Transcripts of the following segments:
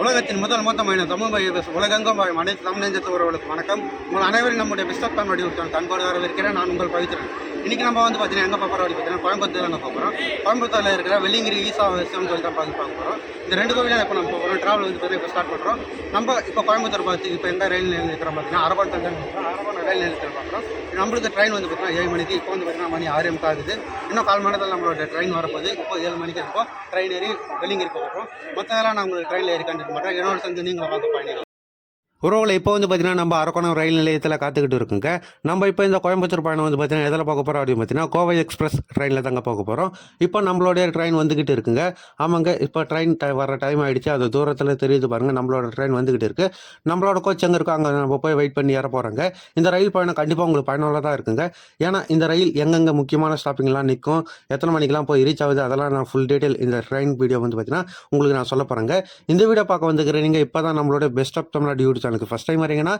உலகத்தின் முதல் மொத்தமான தமிழ் மொழி உலகெங்கும் வாழும் அனைத்து தமிழ் நெஞ்சத்து உறவுகளுக்கு வணக்கம். உங்கள் அனைவரும் நம்முடைய பிஸ்டப் தான் வடிவத்தான் அன்போடு வரவேற்கிறேன். நான் உங்கள் பவித்திரன். இன்றைக்கி நம்ம வந்து பார்த்தீங்கன்னா எங்கே பார்க்குறோம் அப்படி பார்த்தீங்கன்னா கோயம்புத்தூர் அங்கே பார்க்குறோம். கோயம்புத்தூரில் இருக்கிற வெள்ளிங்கிரி ஈசா சிவன் கோயில் தான் பார்க்க போகிறோம். இந்த ரெண்டு கோவிலும் இப்போ நம்ம போகிறோம். ட்ராவல் வந்து பார்த்தீங்கன்னா இப்போ ஸ்டார்ட் பண்ணுறோம். நம்ம இப்போ கோயம்புத்தூர் பார்த்து இப்போ எங்கே ரயில் நிலையம் இருக்கிறோம் பார்த்தீங்கன்னா அரபான் ரயில் நிலையத்தில் பார்க்குறோம். நம்மளுக்கு ட்ரெயின் வந்து பார்த்தீங்கன்னா 7 மணிக்கு. இப்போ வந்து பார்த்தீங்கன்னா மணி 6 ஆகுது. இன்னும் 1/4 மணி நேரத்தில் நம்மளோட ட்ரெயின் வரப்போகுது. இப்போ 7 மணிக்கு இருக்கும். ட்ரெயின் ஏறி வெள்ளிங்கிரி போகிறோம். மற்றதெல்லாம் நான் உங்களுக்கு ட்ரெயினில் ஏறி கண்டிப்பாக மாட்டேன். என்னோட சேர்ந்து நீங்களும் வாங்க பயணிகள். உறவுகளை இப்போ வந்து பார்த்தீங்கன்னா நம்ம அரக்கோணம் ரயில் நிலையத்தில் காத்துக்கிட்டு இருக்குங்க. நம்ம இப்போ இந்த கோயம்புத்தூர் பயணம் வந்து பார்த்தீங்கன்னா எதில் போக போகிறோம் அப்படின்னு பார்த்தீங்கன்னா கோவை எக்ஸ்பிரஸ் ட்ரெயினில் தாங்க போக போகிறோம். இப்போ நம்மளுடைய ட்ரெயின் வந்துக்கிட்டு இருக்குங்க. ஆமாங்க, இப்போ ட்ரெயின் வர டைம் ஆகிடுச்சு. அது தூரத்தில் தெரியுது பாருங்கள். நம்மளோட ட்ரெயின் வந்துக்கிட்டு இருக்குது. நம்மளோட கோச் எங்கே இருக்கோ அங்கே நம்ம போய் வெயிட் பண்ணி ஏற போகிறாங்க. இந்த ரயில் பயணம் கண்டிப்பாக உங்களுக்கு பயனுள்ளதாக இருக்குங்க. ஏன்னா இந்த ரயில் எங்கெங்கே முக்கியமான ஸ்டாப்பிங்லாம் நிற்கும், எத்தனை மணிக்கெலாம் போய் ரீச் ஆகுது, அதெல்லாம் நான் ஃபுல் டீட்டெயில் இந்த ட்ரெயின் வீடியோ வந்து பார்த்தீங்கன்னா உங்களுக்கு நான் சொல்ல போகிறேங்க. இந்த வீடியோ பார்க்க வந்துக்கிறேன் நீங்கள் இப்போ தான் நம்மளோட பெஸ்ட் ஆஃப் தமிழ்நாடு யூடியூப் சேனலுக்கு ஃபஸ்ட் டைம் வரீங்கன்னா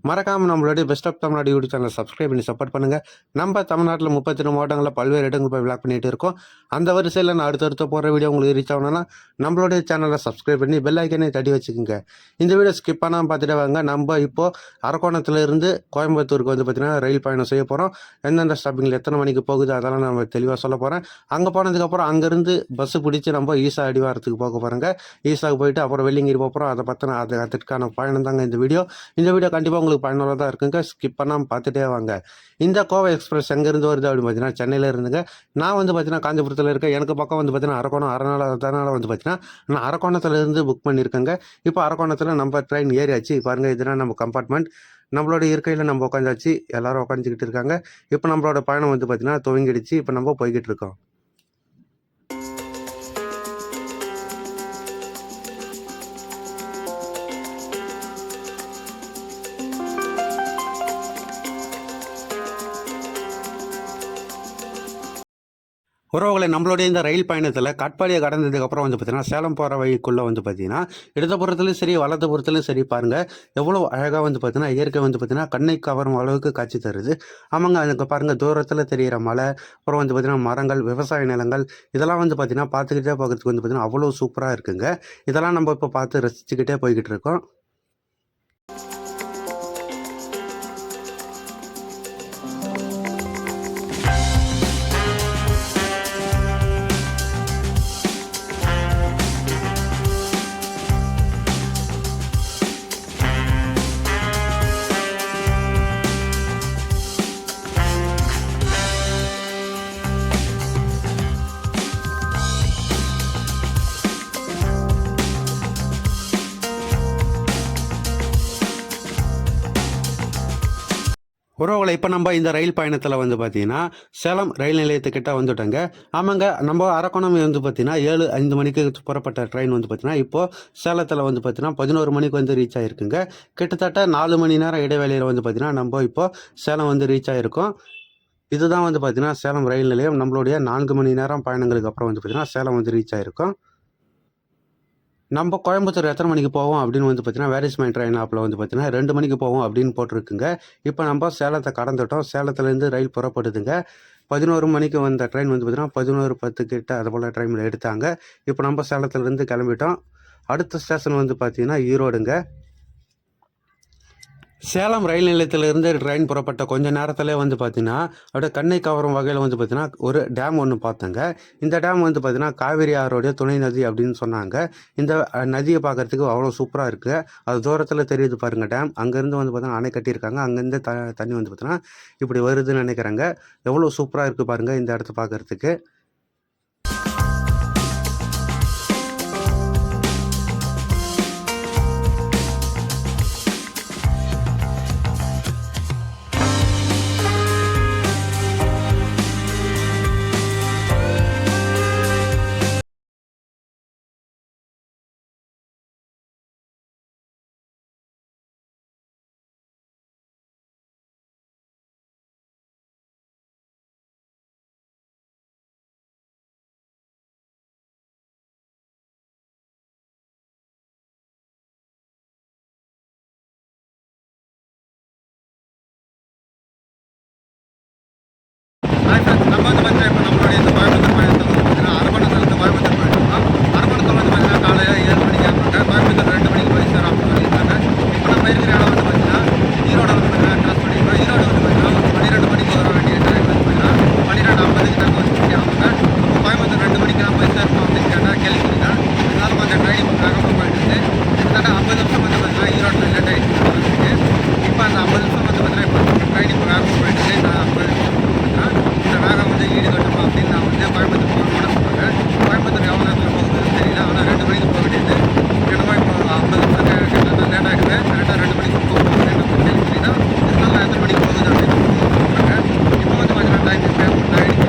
மறக்காமல் நம்மளுடைய பெஸ்ட் ஆஃப் தமிழ்நாடு யூடியூப் சேனலை சப்ஸ்கிரைப் பண்ணி சப்போர்ட் பண்ணுங்கள். நம்ம தமிழ்நாட்டில் 32 மாவட்டங்களில் பல்வேறு இடங்கள் போய் விளாக் பண்ணிட்டு இருக்கோம். அந்த வரிசையில் நான் அடுத்தடுத்த போகிற வீடியோ உங்களுக்கு ரீச் ஆகணும்னா நம்மளுடைய சேனலை சப்ஸ்கிரைப் பண்ணி பெல் ஐக்கனை தட்டி வச்சுக்கோங்க. இந்த வீடியோ ஸ்கிப் பண்ணாமல் பார்த்துட்டு வாங்க. நம்ம இப்போது அரக்கோணத்திலிருந்து கோயம்புத்தூருக்கு வந்து பார்த்திங்கன்னா ரயில் பயணம் செய்ய போகிறோம். எந்தெந்த ஸ்டாப்பிங்கில் எத்தனை மணிக்கு போகுது அதெல்லாம் நம்ம தெளிவாக சொல்ல போகிறேன். அங்கே போனதுக்கப்புறம் அங்கேருந்து பஸ்ஸு பிடிச்சி நம்ம ஈசா அடிவாரத்துக்கு போக போகிறோங்க. ஈசாவுக்கு போயிட்டு அப்புறம் வெள்ளிங்கிரி போகிறோம். அதை பற்றின அதுக்கான பயணம் தாங்க இந்த வீடியோ கண்டிப்பாக உங்களுக்கு பயனுள்ளதாக இருக்குங்க. ஸ்கிப் பண்ணாமல் பார்த்துட்டே வாங்க. இந்த கோவை எக்ஸ்பிரஸ் எங்கேருந்து வருது அப்படின்னு பார்த்தீங்கன்னா சென்னையில் இருந்துங்க. நான் வந்து பார்த்தீங்கன்னா காஞ்சிபுரத்தில் இருக்கேன். எனக்கு பக்கம் வந்து பார்த்தீங்கன்னா அரக்கோணம். அதனால் வந்து பார்த்தீங்கன்னா நான் அரக்கோணத்துலேருந்து புக் பண்ணியிருக்கேங்க. இப்போ அரக்கோணத்தில் நம்ம ட்ரெயின் ஏறியாச்சு. பாருங்கள், இதுதான் நம்ம கம்பார்ட்மெண்ட். நம்மளோட இருக்கையில் நம்ம உட்காந்தாச்சு. எல்லோரும் உட்காந்துக்கிட்டு இருக்காங்க. இப்போ நம்மளோட பயணம் வந்து பார்த்தீங்கன்னா துவங்கிடுச்சு. இப்போ நம்ம போய்கிட்டு இருக்கோம். உறவுகளை நம்மளுடைய இந்த ரயில் பயணத்தில் காட்பாடியை கடந்ததுக்கப்புறம் வந்து பார்த்தீங்கன்னா சேலம் போகிற வழிக்குள்ளே வந்து பார்த்தீங்கன்னா இடதுபுறத்துலையும் சரி வலதுபுறத்துலையும் சரி பாருங்கள் எவ்வளோ அழகாக வந்து பார்த்தீங்கன்னா இயற்கை வந்து பார்த்தீங்கன்னா கண்ணை கவரும் அளவுக்கு காட்சி தருது. ஆமாங்க, அதுக்கு பாருங்கள் தூரத்தில் தெரிகிற மலை, அப்புறம் வந்து பார்த்தீங்கன்னா மரங்கள், விவசாய நிலங்கள், இதெல்லாம் வந்து பார்த்தீங்கன்னா பார்த்துக்கிட்டே போகிறதுக்கு வந்து பார்த்தீங்கன்னா அவ்வளோ சூப்பராக இருக்குங்க. இதெல்லாம் நம்ம இப்போ பார்த்து ரசிச்சுக்கிட்டே போய்கிட்டு இருக்கோம். உறவுகளை இப்போ நம்ம இந்த ரயில் பயணத்தில் வந்து பார்த்தீங்கன்னா சேலம் ரயில் நிலையத்துக்கிட்ட வந்துட்டோங்க. ஆமாங்க, நம்ம அரக்கோணம் வந்து பார்த்தீங்கன்னா 7:05 மணிக்கு புறப்பட்ட ட்ரெயின் வந்து பார்த்தீங்கன்னா இப்போது சேலத்தில் வந்து பார்த்தீங்கன்னா 11 மணிக்கு வந்து ரீச் ஆகிருக்குங்க. கிட்டத்தட்ட 4 மணி நேரம் இடைவேளையில் வந்து பார்த்தீங்கன்னா நம்ம இப்போது சேலம் வந்து ரீச் ஆகிருக்கோம். இதுதான் வந்து பார்த்தீங்கன்னா சேலம் ரயில் நிலையம். நம்மளுடைய 4 மணி நேரம் பயணங்களுக்கு அப்புறம் வந்து பார்த்தீங்கன்னா சேலம் வந்து ரீச் ஆகிருக்கோம். நம்ம கோயம்புத்தூர் எத்தனை மணிக்கு போவோம் அப்படின்னு வந்து பார்த்தீங்கன்னா வேர் இஸ் மை ட்ரெயின் ஆப்பில் வந்து பார்த்தீங்கன்னா 2 மணிக்கு போவோம் அப்படின்னு போட்டிருக்குங்க. இப்போ நம்ம சேலத்தை கடந்துட்டோம். சேலத்துலேருந்து ரயில் புறப்படுதுங்க. 11 மணிக்கு வந்த ட்ரெயின் வந்து பார்த்தீங்கன்னா 11:10 கிட்ட அது போல் ட்ரெயினில் எடுத்தாங்க. இப்போ நம்ம சேலத்துலேருந்து கிளம்பிட்டோம். அடுத்த ஸ்டேஷன் வந்து பார்த்தீங்கன்னா ஈரோடுங்க. சேலம் ரயில் நிலையத்திலிருந்து ட்ரெயின் புறப்பட்ட கொஞ்ச நேரத்தில் வந்து பார்த்தீங்கன்னா அப்படியே கண்ணை கவரும் வகையில் வந்து பார்த்தீங்கன்னா ஒரு டேம் ஒன்று பார்த்தேங்க. இந்த டேம் வந்து பார்த்தீங்கன்னா காவிரி ஆறுடைய துணை நதி அப்படின்னு சொன்னாங்க. இந்த நதியை பார்க்குறதுக்கு அவ்வளோ சூப்பராக இருக்குது. அது தூரத்தில் தெரியுது பாருங்கள் டேம். அங்கேருந்து வந்து பார்த்தீங்கன்னா அணை கட்டியிருக்காங்க. அங்கேருந்து தண்ணி வந்து பார்த்தீங்கன்னா இப்படி வருதுன்னு நினைக்கிறாங்க. எவ்வளோ சூப்பராக இருக்குது பாருங்கள் இந்த இடத்த பார்க்குறதுக்கு. ட்ரெயின் இப்போ வேகமாக போயிட்டு இருக்கு. கிட்டத்தட்ட 50 நிமிஷம் வந்து பார்த்தீங்கன்னா ஈரோட்டில் லேட் ஆகிடுச்சு. இப்போ அந்த 50 நிமிஷம் வந்து பார்த்தீங்கன்னா இப்போ ட்ரெயின் இப்போ வேகமாக போயிட்டு இருக்கு. நான் 50 நிமிஷம் பார்த்தீங்கன்னா இந்த வேகம் வந்து ஈடுகட்டணும் அப்படின்னு நான் வந்து கோயம்புத்தூர் போகணும்னு சொல்கிறேன். கோயம்புத்தூர் எவ்வளோ நேரத்தில் போகுதுன்னு தெரியல. ஆனால் 2 மணிக்கு போக வேண்டியது. என்னமோ இப்போ 50 நிமிஷம் கிட்டத்தட்ட லேட் ஆகிடுது. கரெக்டாக 2 மணிக்கு போகணும் அப்படின்னு சொல்லி தான் இதனால நான் எத்தனை மணிக்கு போகுது அப்படின்னு சொல்கிறாங்க. இப்போ வந்து பார்த்தீங்கன்னா டைம் இப்போ ஆகிடுச்சு.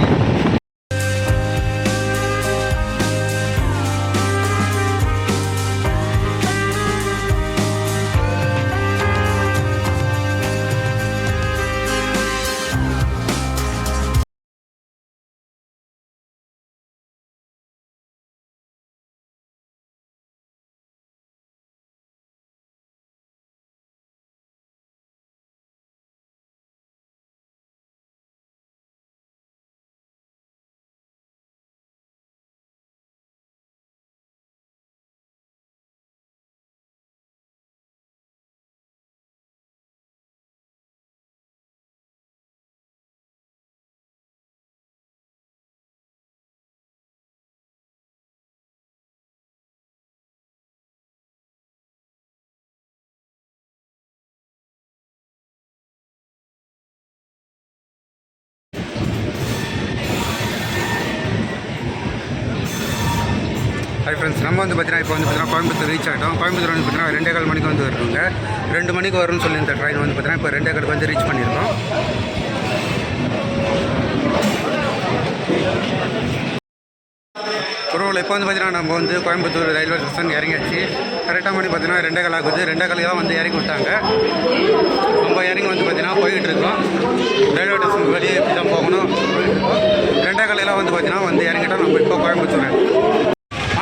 ஹாய் ஃப்ரெண்ட்ஸ், நம்ம வந்து பார்த்தீங்கன்னா இப்போ வந்து பார்த்தீங்கன்னா கோயம்புத்தூர் ரீச் ஆகிட்டோம். கோயம்புத்தூர் வந்து பார்த்தீங்கன்னா 2:15 மணிக்கு வந்து வருவாங்க. 2 மணிக்கு வரும்னு சொல்லி இந்த ட்ரெயின் வந்து பார்த்தீங்கன்னா இப்போ 2:15 வந்து ரீச் பண்ணியிருக்கோம். உறவுல இப்போ வந்து பார்த்தீங்கன்னா நம்ம வந்து கோயம்புத்தூர் ரயில்வே ஸ்டேஷன் இறங்கியாச்சு. கரெக்டாக மணி பார்த்தீங்கன்னா 2:15 ஆகுது. 2:15 தான் வந்து இறங்கி விட்டாங்க. நம்ம இறங்கி வந்து பார்த்தீங்கன்னா போய்கிட்டு இருக்கோம். ரயில்வே ஸ்டேஷன் வெளியே இப்படி தான் போகணும். 2:15 வந்து பார்த்தீங்கன்னா வந்து இறங்கிட்டோம். நம்ம இப்போ கோயம்புத்தூர்.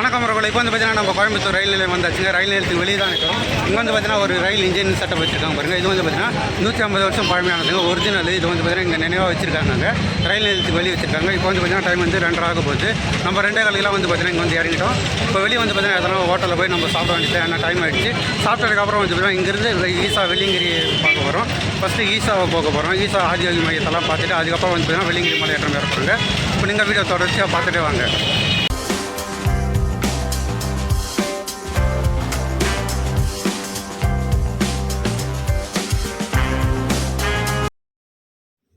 வணக்கம் உறவுகளை, இப்போ வந்து பார்த்தீங்கன்னா நம்ம கோயம்புத்தூர் ரயில் நிலையம் வந்தாச்சுங்க. ரயில் நிலையத்துக்கு வெளியே தான் இருக்கும். இங்கே வந்து பார்த்தீங்கன்னா ஒரு ரயில் இன்ஜின் செட்டப் வச்சிருக்காங்க பாருங்க. இது வந்து பார்த்தீங்கன்னா 150 வருஷம் பழமையானதுங்க, ஒரிஜினல். இது வந்து பார்த்தீங்கன்னா இங்கே நினைவாக வச்சிருக்காங்க. ரயில் நிலையத்துக்கு வெளியே வச்சிருக்காங்க. இப்போ வந்து பார்த்தீங்கன்னா டைம் வந்து 2:30 ஆக போகுது. நம்ம 2:15 வந்து பார்த்தீங்கன்னா இங்கே வந்து இறங்கிட்டோம். இப்போ வெளியே வந்து பார்த்தீங்கன்னா எதனா ஹோட்டலில் போய் நம்ம சாப்பிட வேண்டியது. ஏன்னா டைம் ஆகிடுச்சு. சாப்பிட்டதுக்கப்புறம் வந்து பார்த்தீங்கன்னா இங்கேருந்து ஈசா வெள்ளிங்கிரி பார்க்க போகிறோம். ஃபஸ்ட்டு ஈசாவை போக போகிறோம். ஈசா ஆதியோகி மையத்தெல்லாம் பார்த்துட்டு அதுக்கப்புறம் வந்து பார்த்தீங்கன்னா வெள்ளிங்கிரி மலை ஏற்றம் ஏற போகிறாங்க. இப்போ நீங்கள் வீடியோ தொடர்ச்சியாக பார்த்துட்டே வாங்க.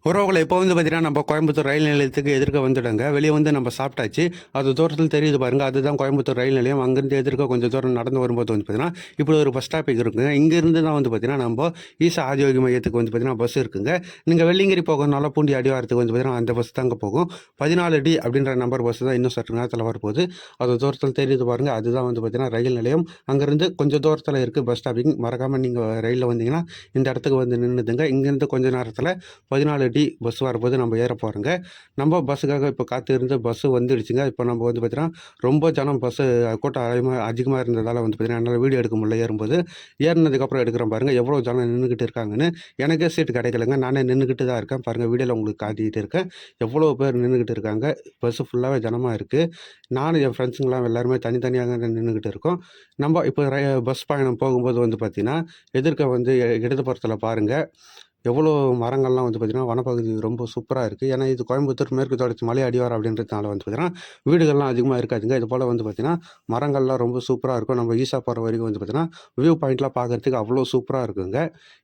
உறவுகளை இப்போ வந்து பார்த்தீங்கன்னா நம்ம கோயம்புத்தூர் ரயில் நிலையத்துக்கு எதிர்க்க வந்துடுங்க. வெளியே வந்து நம்ம சாப்பிட்டாச்சு. அது தூரத்தில் தெரியுது பாருங்கள், அதுதான் கோயம்புத்தூர் ரயில் நிலையம். அங்கேருந்து எதிர்க்க கொஞ்சம் தூரம் நடந்து வரும்போது வந்து பார்த்தீங்கன்னா இப்படி ஒரு பஸ் ஸ்டாப்பிங் இருக்குங்க. இங்கேருந்து தான் வந்து பார்த்தீங்கன்னா நம்ம ஈசா ஆதியோகி மையத்துக்கு வந்து பார்த்தீங்கன்னா பஸ் இருக்குங்க. நீங்கள் வெள்ளிங்கிரி போகணும்னால பூண்டி அடிவாரத்துக்கு வந்து பார்த்தீங்கன்னா அந்த பஸ் தாங்க போகும். 14D அப்படின்ற நம்பர் பஸ் தான் இன்னும் சற்று நேரத்தில் வரப்போகுது. அது தூரத்தில் தெரியுது பாருங்கள், அதுதான் வந்து பார்த்தீங்கன்னா ரயில் நிலையம். அங்கேருந்து கொஞ்சம் தூரத்தில் இருக்குது பஸ் ஸ்டாப்பிங். மறக்காமல் நீங்கள் ரயிலில் வந்தீங்கன்னா இந்த இடத்துக்கு வந்து நின்றுதுங்க. இங்கேருந்து கொஞ்சம் நேரத்தில் 14D பஸ் வரும்போது நம்ம ஏற போகிறோங்க. நம்ம பஸ்ஸுக்காக இப்போ காத்து இருந்து பஸ்ஸு வந்துடுச்சுங்க. இப்போ நம்ம வந்து பார்த்தீங்கன்னா ரொம்ப ஜனம் பஸ்ஸு கூட்டம் அதிகமாக இருந்ததால் வந்து பார்த்தீங்கன்னா என்னால் வீடியோ எடுக்க முடியல. ஏறும்போது ஏறினதுக்கப்புறம் எடுக்கிறேன் பாருங்கள் எவ்வளோ ஜனம் நின்றுக்கிட்டு இருக்காங்கன்னு. எனக்கே சீட்டு கிடைக்கலங்க, நானே நின்றுக்கிட்டு தான் இருக்கேன் பாருங்கள். வீடியோவில் உங்களுக்கு காட்டிக்கிட்டு இருக்கேன் எவ்வளோ பேர் நின்றுக்கிட்டு இருக்காங்க. பஸ்ஸு ஃபுல்லாகவே ஜனமாக இருக்குது. நானும் என் ஃப்ரெண்ட்ஸுங்களாம் எல்லாருமே தனித்தனியாக நின்றுக்கிட்டு இருக்கோம். நம்ம இப்போ பஸ் பயணம் போகும்போது வந்து பார்த்திங்கன்னா எதிர்க்க வந்து இடதுபுறத்தில் பாருங்கள் எவ்வளோ மரங்கள்லாம் வந்து பார்த்திங்கன்னா வனப்பகுதி ரொம்ப சூப்பராக இருக்குது. ஏன்னா இது கோயம்புத்தூர் மேற்கு தொடர்ச்சி மலை அடிவாரம் அப்படின்றதுனால வந்து பார்த்திங்கன்னா வீடுகள்லாம் அதிகமாக இருக்காதுங்க. இது போல் வந்து பார்த்திங்கன்னா மரங்கள்லாம் ரொம்ப சூப்பராக இருக்கும். நம்ம ஈசா போகிற வரைக்கும் வந்து பார்த்திங்கன்னா வியூ பாயிண்ட்லாம் பார்க்குறதுக்கு அவ்வளோ சூப்பராக இருக்குங்க.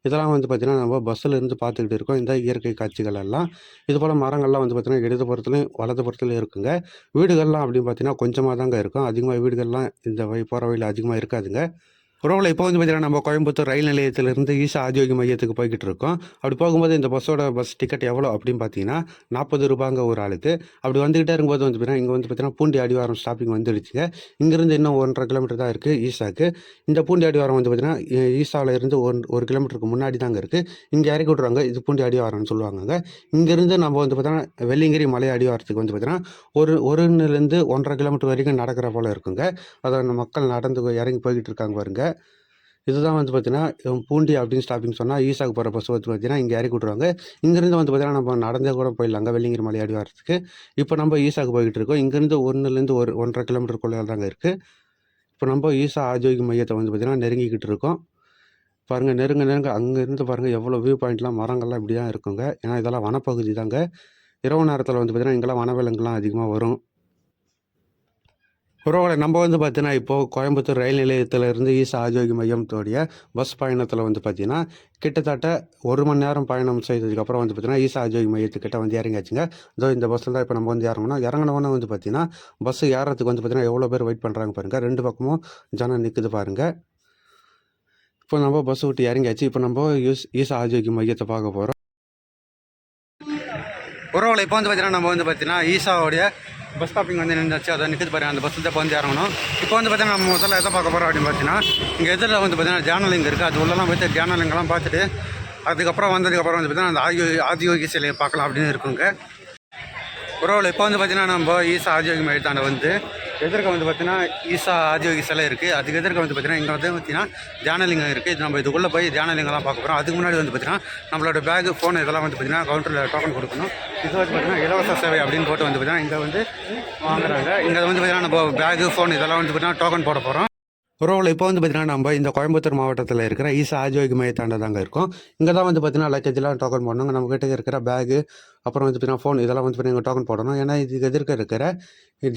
இதெல்லாம் வந்து பார்த்திங்கன்னா நம்ம பஸ்ஸில் இருந்து பார்த்துக்கிட்டு இருக்கோம் இந்த இயற்கை காட்சிகள் எல்லாம். இது போல் மரங்கள்லாம் வந்து பார்த்திங்கன்னா இடதுபுறத்துலையும் வலதுபுறத்துலையும் இருக்குங்க. வீடுகள்லாம் அப்படின்னு பார்த்திங்கன்னா கொஞ்சமாக தாங்க இருக்கும். அதிகமாக வீடுகள்லாம் இந்த போகிற வழியில் அதிகமாக இருக்காதுங்க. உறவுல இப்போ வந்து பார்த்தீங்கன்னா நம்ம கோயம்புத்தூர் ரயில் நிலையத்திலிருந்து ஈசா ஆதியோகி மையத்துக்கு போய்கிட்டு இருக்கோம். அப்படி போகும்போது இந்த பஸ் டிக்கெட் எவ்வளோ அப்படின்னு பார்த்தீங்கன்னா 40 ரூபாங்க ஒரு ஆளுக்கு. அப்படி வந்துக்கிட்டே இருக்கும்போது வந்து பார்த்தீங்கன்னா இங்கே வந்து பார்த்தீங்கன்னா பூண்டி அடிவாரம் ஸ்டாப்பிங் வந்துடுச்சுங்க. இங்கேருந்து இன்னும் 1.5 கிலோமீட்டர் தான் இருக்குது ஈசாக்கு. இந்த பூண்டி அடிவாரம் வந்து பார்த்தீங்கன்னா ஈசாவில் இருந்து 1 கிலோமீட்டருக்கு முன்னாடி தாங்க இருக்குது. இங்கே இறக்கி விட்ருவாங்க. இது பூண்டி அடிவாரம்னு சொல்லுவாங்க. இங்கேருந்து நம்ம வந்து பார்த்தீங்கன்னா வெள்ளிங்கிரி மலை அடிவாரத்துக்கு வந்து பார்த்தீங்கன்னா 1லேருந்து 1.5 கிலோமீட்டர் வரைக்கும் நடக்கிற போல் இருக்குங்க. அதை மக்கள் நடந்து இறங்கி போய்கிட்டு இருக்காங்க பாருங்க. இதுதான் வந்து பார்த்தீங்கன்னா பூண்டி அப்படின்னு ஸ்டாப்பிங் சொன்னால் ஈசாக்கு போகிற பஸ் வந்து பார்த்தீங்கன்னா இங்கே இறக்கி விட்ருவாங்க. இங்கேருந்து வந்து பார்த்தீங்கன்னா நம்ம நடந்தே கூட போயிடலாங்க வெள்ளிங்கிரி மலை அடிவாரத்துக்கு. இப்போ நம்ம ஈசாக்கு போய்கிட்டு இருக்கோம். இங்கேருந்து 1லேருந்து 1.5 கிலோமீட்டருக்குள்ளே தாங்க இருக்குது. இப்போ நம்ம ஈசா ஆதியோகி மையத்தை வந்து பார்த்தீங்கன்னா நெருங்கிக்கிட்டு இருக்கோம். பாருங்கள் நெருங்க அங்கேருந்து பாருங்கள் எவ்வளோ வியூ பாயிண்ட்லாம் மரங்கள்லாம் இப்படி தான் இருக்குங்க. ஏன்னா இதெல்லாம் வனப்பகுதி தாங்க. இரவு நேரத்தில் வந்து பார்த்தீங்கன்னா இங்கெல்லாம் வனவிலங்குலாம் அதிகமாக வரும். உறவுகளை நம்ம வந்து பார்த்தீங்கன்னா இப்போது கோயம்புத்தூர் ரயில் நிலையத்திலிருந்து ஈசா ஆரோக்கிய மையத்தோடைய பஸ் பயணத்தில் வந்து பார்த்தீங்கன்னா கிட்டத்தட்ட 1 மணி நேரம் பயணம் செய்ததுக்கப்புறம் வந்து பார்த்தீங்கன்னா ஈசா ஆரோக்கிய மையத்துக்கிட்ட வந்து இறங்கியாச்சுங்க. இதோ இந்த பஸ்ஸில் தான் இப்போ நம்ம வந்து இறங்கணும். இறங்கினவொன்னே வந்து பார்த்தீங்கன்னா பஸ் ஏறத்துக்கு வந்து பார்த்தீங்கன்னா எவ்வளோ பேர் வெயிட் பண்ணுறாங்க பாருங்கள். 2 பக்கமும் ஜனம் நிற்குது பாருங்கள். இப்போ நம்ம பஸ் விட்டு இறங்கியாச்சு. இப்போ நம்ம ஈசா ஆரோக்கிய மையத்தை பார்க்க போகிறோம். உறவுகளை இப்போ வந்து பார்த்தீங்கன்னா நம்ம வந்து பார்த்தீங்கன்னா ஈசாவுடைய பஸ் ஸ்டாப்பிங் வந்து நின்றுச்சு. அதை நிற்குது பாருங்க. அந்த பஸ்ஸில் இப்போ வந்து இறங்கணும். இப்போ வந்து பார்த்தீங்கன்னா நம்ம முதல்ல எதை பார்க்க போகிறோம் அப்படின்னு பார்த்தீங்கன்னா இங்கே எதிரில் வந்து பார்த்தீங்கன்னா தியானலிங்கம் இருக்குது. அது உள்ளலாம் போய்ட்டு தியானலிங்கெல்லாம் பார்த்துட்டு அதுக்கப்புறம் வந்ததுக்கப்புறம் வந்து பார்த்தீங்கன்னா அந்த ஆதியோகி சிலையை பார்க்கலாம் அப்படின்னு இருக்குங்க. உறவுகளை இப்போ வந்து பார்த்தீங்கன்னா நம்ம ஈசா ஆதியோகி மையத்தாண்ட வந்து எதிர்க்க வந்து பார்த்தீங்கன்னா ஈசா ஆதியோகி சிலை இருக்குது. அதுக்கு எதிர்க்க வந்து பார்த்தீங்கன்னா இங்கே வந்து பார்த்தீங்கன்னா தியானலிங்கம் இருக்குது. இது நம்ம இதுக்குள்ளே போய் தியானலிங்கம்லாம் பார்க்க போகிறோம். அதுக்கு முன்னாடி வந்து பார்த்தீங்கன்னா நம்மளோட பேகு ஃபோன் இதெல்லாம் வந்து பார்த்தீங்கன்னா கவுண்டரில் டோக்கன் கொடுக்கணும். இது வந்து பார்த்தீங்கன்னா இலவச சேவை அப்படின்னு போட்டு வந்து பார்த்தீங்கன்னா இங்கே வந்து வாங்குறாங்க. இங்கே வந்து பார்த்தீங்கன்னா நம்ம பேகு ஃபோன் இதெல்லாம் வந்து பார்த்தீங்கன்னா டோக்கன் போட போகிறோம். உறவுகளை இப்போ வந்து பார்த்தீங்கன்னா நம்ம இந்த கோயம்புத்தூர் மாவட்டத்தில் இருக்கிற ஈசா ஆரோக்கிய மையத்தாண்ட தாங்க இருக்கோம். இங்கே தான் வந்து பார்த்தீங்கன்னா லக்கேஜெலாம் டோக்கன் போடணும். நம்ம கிட்ட இருக்கிற பேகு அப்புறம் வந்து பார்த்தீங்கன்னா ஃபோன் இதெல்லாம் வந்து பார்த்தீங்கன்னா டோக்கன் போடணும். ஏன்னா இதுக்கு எதிர்க்க இருக்கிற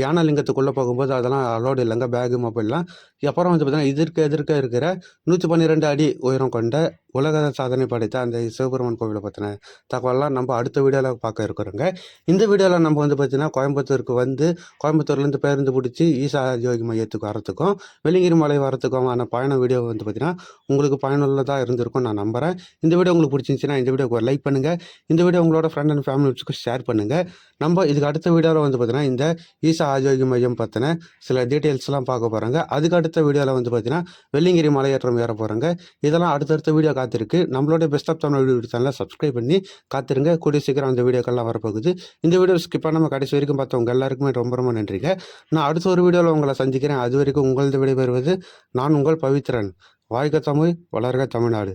தியானலிங்கத்துக்குள்ளே போகும்போது அதெல்லாம் அலோடு இல்லைங்க, பேகு மொபைல்லாம். அப்புறம் வந்து பார்த்தீங்கன்னா எதிர்க்க இருக்கிற 112 அடி உயரம் கொண்ட உலக சாதனை படைத்த அந்த சிவபெருமான் கோவிலை பற்றின தகவலாம் நம்ம அடுத்த வீடியோவில் பார்க்க இருக்கிறோங்க. இந்த வீடியோவில் நம்ம வந்து பார்த்தீங்கன்னா கோயம்புத்தூருக்கு வந்து கோயம்புத்தூர்லேருந்து பேருந்து பிடிச்சி ஈசா ஆரோக்கிய மையத்துக்கு வரத்துக்கும் வெள்ளிங்கிரி மலை வரத்துக்குமான பயண வீடியோ வந்து பார்த்தீங்கன்னா உங்களுக்கு பயனுள்ளதாக இருந்திருக்கும் நான் நம்புகிறேன். இந்த வீடியோ உங்களுக்கு பிடிச்சிருந்துச்சின்னா இந்த வீடியோக்கு ஒரு லைக் பண்ணுங்கள். இந்த வீடியோ உங்களோட ஃப்ரெண்ட் அண்ட் ஃபேமிலிஸ்க்கு ஷேர் பண்ணுங்கள். நம்ம இதுக்கு அடுத்த வீடியோவில் வந்து பார்த்தீங்கன்னா இந்த ஈசா ஆரோக்கிய மையம் பற்றின சில டீட்டெயில்ஸ்லாம் பார்க்க போகிறாங்க. அதுக்கு அடுத்த வீடியோவில் வந்து பார்த்தீங்கன்னா வெள்ளிங்கிரி மலையேற்றம் ஏற போகிறாங்க. இதெல்லாம் அடுத்தடுத்த வீடியோ காத்திருக்கு. நம்மளோட பெஸ்ட் ஆஃப் தமிழ் வீடியோ சேனலை சப்ஸ்கிரைப் பண்ணி காத்திருங்க. கூடிய சீக்கிரம் அந்த வீடியோக்கெல்லாம் வரப்போகுது. இந்த வீடியோ ஸ்கிப் பண்ணாமல் கடைசி வரைக்கும் பார்த்தவங்க எல்லாருக்குமே ரொம்ப ரொம்ப நன்றிங்க. நான் அடுத்த ஒரு வீடியோவில் உங்களை சந்திக்கிறேன். அது வரைக்கும் உங்களது விடைபெறுவது நான் உங்கள் பவித்ரன். வாழ்க தமிழ், வளர்க தமிழ்நாடு.